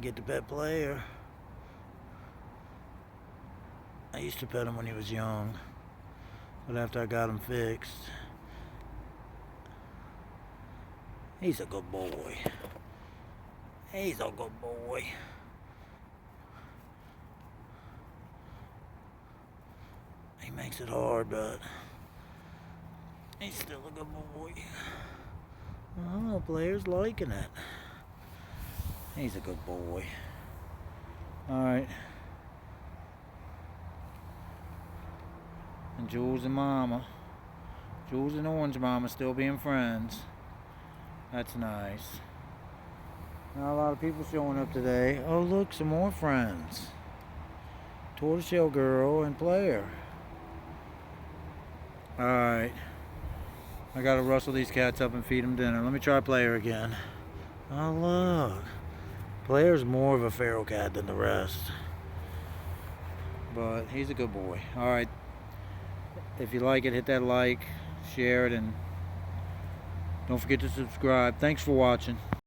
Get to pet Player. I used to pet him when he was young, but after I got him fixed, he's a good boy. He's a good boy. He makes it hard, but he's still a good boy. Oh, Player's liking it. He's a good boy. Alright. And Jules and Mama. Jules and Orange Mama still being friends. That's nice. Not a lot of people showing up today. Oh, look, some more friends. Tortoiseshell Girl and Player. Alright. I gotta rustle these cats up and feed them dinner. Let me try Player again. Oh, look. Player's more of a feral cat than the rest. But he's a good boy. Alright. If you like it, hit that like, share it, and don't forget to subscribe. Thanks for watching.